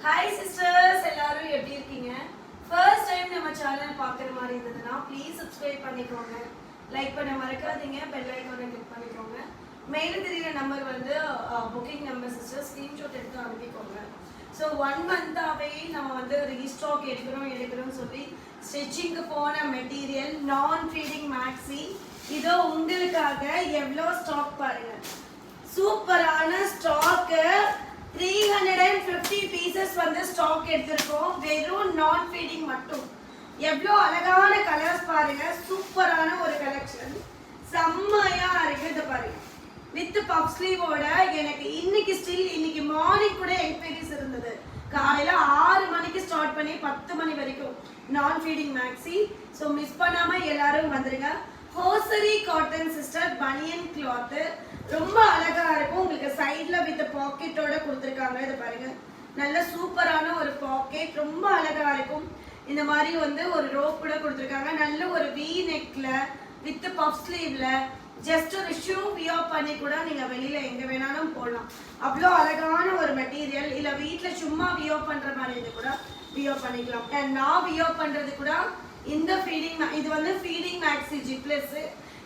Hi sisters, எல்லாரும் எப்படி இருக்கீங்க? First time நம்ம சேனல் பார்க்குற மாதிரி இருந்ததுன்னா ப்ளீஸ் சப்ஸ்கிரைப் பண்ணிக்கோங்க. லைக் பண்ண மறக்காதீங்க. பெல் ஐகானை கிளிக் பண்ணிக்கோங்க. மேல தெரியுற நம்பர் வந்து புக்கிங் நம்பர் சிஸ்டர் ஸ்கிரீன்ஷாட் எடுத்து அனுப்பிக்கோங்க. ஸோ 1 மந்தாவே நம்ம வந்து ரீஸ்டாக் எடுக்கிறோம் சொல்லி ஸ்டிச்சிங்க்கு போன மெட்டீரியல் நான் ஃபீடிங் மேக்ஸி இதோ உங்களுக்காக எவ்வளோ ஸ்டாக் பாருங்க. சூப்பரான ஸ்டாக்கு 350 பீசஸ் வந்து ஸ்டாக் எடுத்திருக்கோம். வெறும் நான் ஃபீடிங் மட்டும். எவ்வளோ அழகான கலர்ஸ் பாருங்க. சூப்பரான ஒரு கலெக்ஷன். செம்மையா இருக்கு. இது பாருங்க வித் பஃப் ஸ்லீவோட. எனக்கு இன்னைக்கு மார்னிங் கூட என்கொயரிஸ் இருந்தது. காலையில 6 மணிக்கு ஸ்டார்ட் பண்ணி 10 மணி வரைக்கும் நான் ஃபீடிங் மேக்ஸி. ஸோ மிஸ் பண்ணாம எல்லாரும் வந்துருங்க. ஹோசரி காட்டன் சிஸ்டர் பனியன் கிளாத் ரொம்ப அழகா இருக்கும். உங்களுக்கு சைட்ல வித் பாக்கெட்டோட கொடுத்துருக்காங்க. இது பாருங்க நல்ல சூப்பரான ஒரு பாக்கெட் ரொம்ப அழகா இருக்கும். இந்த மாதிரி வந்து ஒரு ரோப் கூட கொடுத்துருக்காங்க. நல்ல ஒரு வி நெக்ல வித் பஃப் ஸ்லீவ்ல ஜஸ்ட் ஒரு ஷூ வியர் பண்ணி கூட நீங்க வெளியில எங்க வேணாலும் போடலாம். அவ்வளோ அழகான ஒரு மெட்டீரியல். இல்ல வீட்டுல சும்மா வியர் பண்ற மாதிரி இது கூட வியர் பண்ணிக்கலாம். நான் வியர் பண்றது கூட இந்த ஃபீடிங் இது வந்து ஃபீடிங் மேக்ஸி ஜிப்லெஸ்.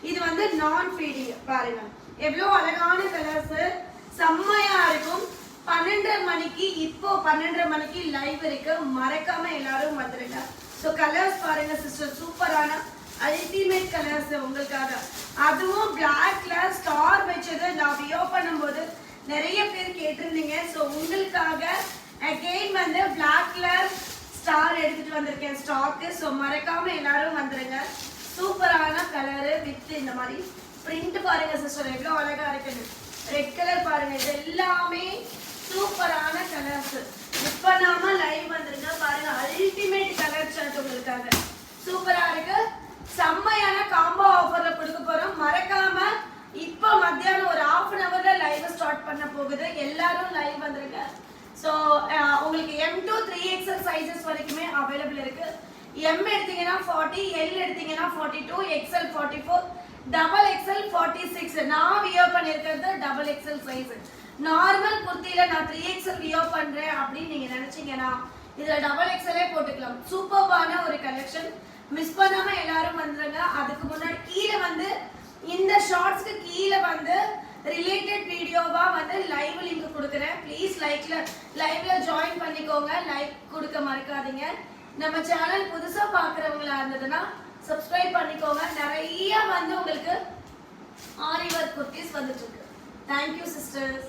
இது வந்து நான் ஃபீடிங். பாருங்க எவ்வளோ அழகான கலர்ஸ். செம்மையா இருக்கும். 12:30 மணிக்கு இப்போ 12:30 மணிக்கு லைவ் இருக்கு. மறக்காம எல்லாரும் வந்துருங்க. ஸோ கலர்ஸ் பாருங்க சிஸ்டர் சூப்பரான அல்டிமேட் கலர்ஸ் உங்களுக்காக. அதுவும் பிளாக்ல ஸ்டார் வச்சது நான் வியர் பண்ணும்போது நிறைய பேர் கேட்டிருந்தீங்க. ஸோ உங்களுக்காக அகெயின் வந்து பிளாக்ல ஸ்டார் எடுத்துட்டு வந்திருக்கேன் ஸ்டாக்கு. ஸோ மறக்காம எல்லாரும் வந்துருங்க. சூப்பரான கலரு வித் இந்த மாதிரி பிரிண்ட் பாருங்க சிஸ்டர் எவ்வளோ அழகா இருக்குன்னு. ரெட் கலர் பாருங்க. இது எல்லாமே சூப்பரான கலர்ஸ். மிஸ் பண்ணாம லைவ் வந்துருங்க. பாருங்க அல்டிமேட் கலர் சார்ட் உங்களுக்காக சூப்பரா இருக்கு. செம்மையான காம்போ ஆஃபர்ல கொடுக்க போறோம். மறக்காம இப்போ மத்தியானம் ஒரு 1/2 hourல லைவ் ஸ்டார்ட் பண்ண போகுது. எல்லாரும் லைவ் வந்துருங்க. ஸோ உங்களுக்கு M to 3XL சைஸஸ் வரைக்குமே அவைலபிள் இருக்கு. M எடுத்தீங்கன்னா 40, L எடுத்தீங்கன்னா 42, XL 44, XXL 46. நான் வியர் பண்ணியிருக்கிறது XXL சைஸ். நார்மல் குர்த்தியில நான் 3XL வியர் பண்றேன் அப்படின்னு நீங்க நினைச்சீங்கன்னா இதுல XXL போட்டுக்கலாம். சூப்பர்பான ஒரு கலெக்ஷன். மிஸ் பண்ணாம எல்லாரும் வந்துருங்க. அதுக்கு முன்னாடி கீழே வந்து இந்த ஷார்ட்ஸ்க்கு கீழே வந்து ரிலேட்டட் வீடியோவா வந்து லைவ் லிங்க் கொடுக்குறேன். ப்ளீஸ் லைவ்ல ஜாயின் பண்ணிக்கோங்க. லைக் கொடுக்க மறக்காதீங்க. நம்ம சேனல் புதுசா பாக்குறவங்களா இருந்ததுன்னா சப்ஸ்கிரைப் பண்ணிக்கோங்க. நிறைய வந்து உங்களுக்கு ஆரி ஒர்க் குர்த்திஸ் வந்துட்டு இருக்கு. Thank you sisters.